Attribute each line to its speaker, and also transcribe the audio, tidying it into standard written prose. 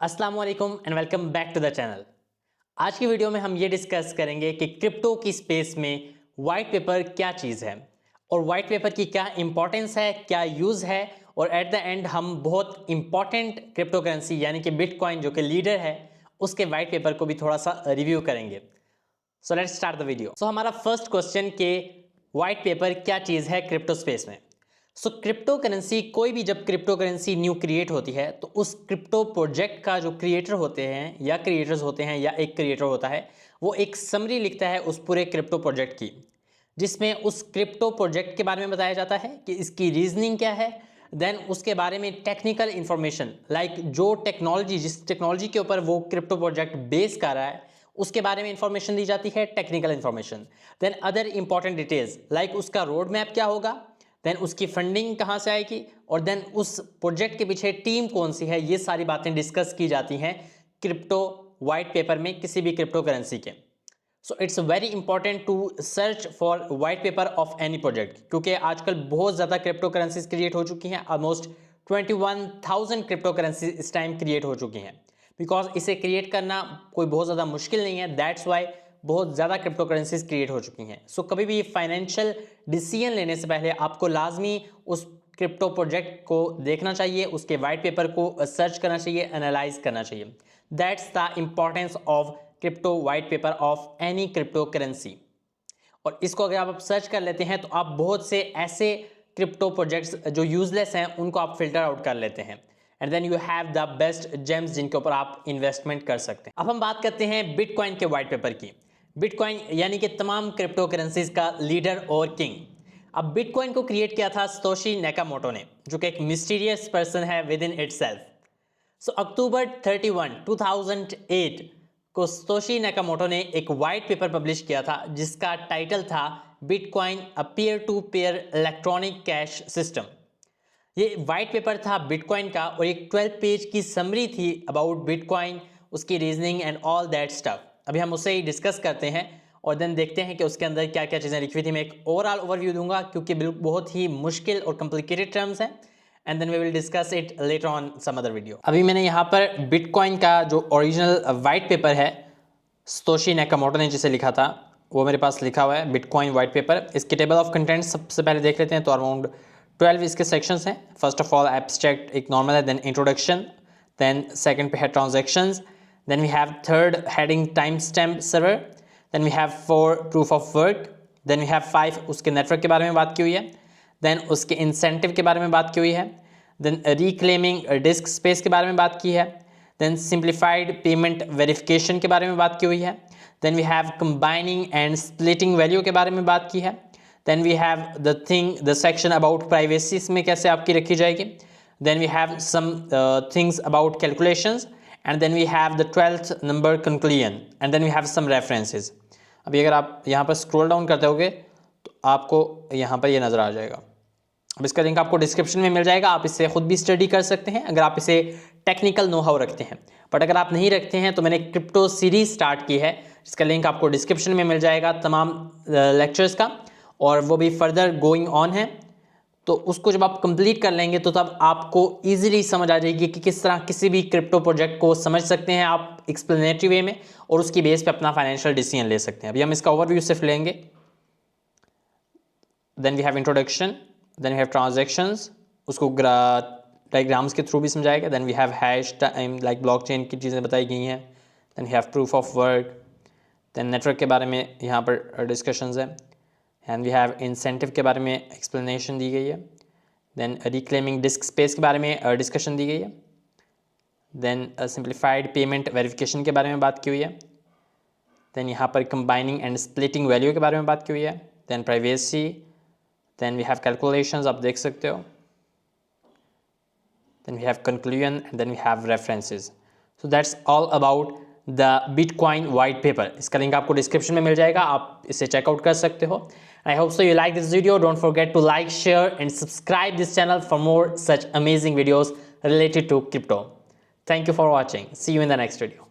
Speaker 1: अस्सलाम वालेकुम and welcome back to the channel. आज की वीडियो में हम ये डिस्कस करेंगे कि क्रिप्टो की स्पेस में वाइट पेपर क्या चीज़ है और वाइट पेपर की क्या इंपॉर्टेंस है, क्या यूज़ है, और एट द एंड हम बहुत इंपॉर्टेंट क्रिप्टो करेंसी यानी कि बिटकॉइन जो कि लीडर है उसके वाइट पेपर को भी थोड़ा सा रिव्यू करेंगे। So let's start the video. So हमारा फर्स्ट क्वेश्चन के वाइट पेपर क्या चीज़ है क्रिप्टो स्पेस में। सो क्रिप्टो करेंसी, कोई भी जब क्रिप्टो करेंसी न्यू क्रिएट होती है तो उस क्रिप्टो प्रोजेक्ट का जो क्रिएटर होते हैं या क्रिएटर्स होते हैं या एक क्रिएटर होता है वो एक समरी लिखता है उस पूरे क्रिप्टो प्रोजेक्ट की, जिसमें उस क्रिप्टो प्रोजेक्ट के बारे में बताया जाता है कि इसकी रीजनिंग क्या है। देन उसके बारे में टेक्निकल इंफॉर्मेशन लाइक जो टेक्नोलॉजी, जिस टेक्नोलॉजी के ऊपर वो क्रिप्टो प्रोजेक्ट बेस कर रहा है उसके बारे में इंफॉर्मेशन दी जाती है, technical information. Then other important details like उसका रोड मैप क्या होगा, देन उसकी फंडिंग कहाँ से आएगी, और देन उस प्रोजेक्ट के पीछे टीम कौन सी है, ये सारी बातें डिस्कस की जाती हैं क्रिप्टो वाइट पेपर में किसी भी क्रिप्टो करेंसी के। So it's very important to search for white paper of any project, क्योंकि आजकल बहुत ज़्यादा क्रिप्टो करेंसीज क्रिएट हो चुकी हैं। ऑलमोस्ट 21,000 क्रिप्टो करेंसी इस टाइम क्रिएट हो चुकी हैं। बिकॉज इसे क्रिएट करना कोई बहुत ज़्यादा मुश्किल नहीं है, दैट्स वाई बहुत ज़्यादा क्रिप्टो करेंसीज क्रिएट हो चुकी हैं। सो कभी भी फाइनेंशियल डिसीजन लेने से पहले आपको लाजमी उस क्रिप्टो प्रोजेक्ट को देखना चाहिए, उसके वाइट पेपर को सर्च करना चाहिए, एनालाइज करना चाहिए। That's the importance of crypto white paper of any crypto currency. और इसको अगर आप सर्च कर लेते हैं तो आप बहुत से ऐसे क्रिप्टो प्रोजेक्ट्स जो यूजलेस हैं उनको आप फिल्टर आउट कर लेते हैं, and then you have the best gems जिनके ऊपर आप इन्वेस्टमेंट कर सकते हैं। अब हम बात करते हैं बिटकॉइन के वाइट पेपर की। बिटकॉइन यानी कि तमाम क्रिप्टो करेंसीज का लीडर और किंग। अब बिटकॉइन को क्रिएट किया था सतोशी नाकामोटो ने, जो कि एक मिस्टीरियस पर्सन है विद इन इटसेल्फ। सो अक्टूबर 31, 2008 को सतोशी नाकामोटो ने एक वाइट पेपर पब्लिश किया था जिसका टाइटल था bitcoin a peer to peer electronic cash system. ये वाइट पेपर था बिटकॉइन का और एक 12 पेज की समरी थी अबाउट बिटकॉइन, उसकी reasoning and all that stuff. अभी हम उससे ही डिस्कस करते हैं और देन देखते हैं कि उसके अंदर क्या क्या चीज़ें लिखी हुई थी। मैं एक ओवरऑल ओवरव्यू दूंगा क्योंकि बहुत ही मुश्किल और कॉम्प्लिकेटेड टर्म्स हैं, and then we will discuss it later on some other video. अभी मैंने यहाँ पर बिटकॉइन का जो ओरिजिनल वाइट पेपर है सतोशी नाकामोटो ने जिसे लिखा था वो मेरे पास लिखा हुआ है, बिटकॉइन वाइट पेपर। इसके टेबल ऑफ कंटेंट्स सबसे पहले देख लेते हैं। तो अराउंड 12 इसके सेक्शंस हैं। फर्स्ट ऑफ ऑल एब्स्ट्रैक्ट एक नॉर्मल है, देन इंट्रोडक्शन, देन सेकंड पे है transactions, then we have third heading time stamp server, then we have 4 proof of work, then we have 5 उसके नेटवर्क के बारे में बात की हुई है, देन उसके इंसेंटिव के बारे में बात की हुई है, देन रिक्लेमिंग डिस्क स्पेस के बारे में बात की है, देन सिंप्लीफाइड पेमेंट वेरिफिकेशन के बारे में बात की हुई है, then we have combining and splitting value के बारे में बात की है, then we have the section about privacy, इसमें कैसे आपकी रखी जाएगी, then we have some things about calculations, and then we have the 12th number conclusion, and then we have some references. अभी अगर आप यहाँ पर स्क्रॉल डाउन करते होगे तो आपको यहाँ पर ये नज़र आ जाएगा। अब इसका लिंक आपको डिस्क्रिप्शन में मिल जाएगा, आप इसे खुद भी स्टडी कर सकते हैं अगर आप इसे टेक्निकल नो हाउ रखते हैं। बट अगर आप नहीं रखते हैं तो मैंने क्रिप्टो सीरीज स्टार्ट की है, इसका लिंक आपको डिस्क्रिप्शन में मिल जाएगा तमाम लेक्चर्स का, और वो भी फर्दर गोइंग ऑन है। तो उसको जब आप कंप्लीट कर लेंगे तो तब आपको ईजिली समझ आ जाएगी कि किस तरह किसी भी क्रिप्टो प्रोजेक्ट को समझ सकते हैं आप एक्सप्लेनेटरी वे में, और उसकी बेस पे अपना फाइनेंशियल डिसीजन ले सकते हैं। अभी हम इसका ओवरव्यू सिर्फ लेंगे। Then we have introduction, then we have transactions, उसको डायग्राम्स के थ्रू भी समझाएगा। Then we have hash time like blockchain की चीज़ें बताई गई हैं। Then we have proof of work, then network के बारे में यहाँ पर डिस्कशंस है, एंड वी हैव इंसेंटिव के बारे में एक्सप्लेनेशन दी गई है। देन रिक्लेमिंग डिस्क स्पेस के बारे में डिस्कशन दी गई है। देन सिंप्लीफाइड पेमेंट वेरिफिकेशन के बारे में बात की हुई है। देन यहाँ पर कंबाइनिंग एंड स्प्लिटिंग वैल्यू के बारे में बात की हुई है। Then privacy, then we have calculations, आप देख सकते हो। Then we have conclusion, and then we have references. So that's all about the bitcoin white paper. इसका लिंक आपको डिस्क्रिप्शन में मिल जाएगा, आप इसे चेकआउट कर सकते हो। I hope so you like this video. Don't forget to like, share and subscribe this channel for more such amazing videos related to crypto. Thank you for watching. See you in the next video.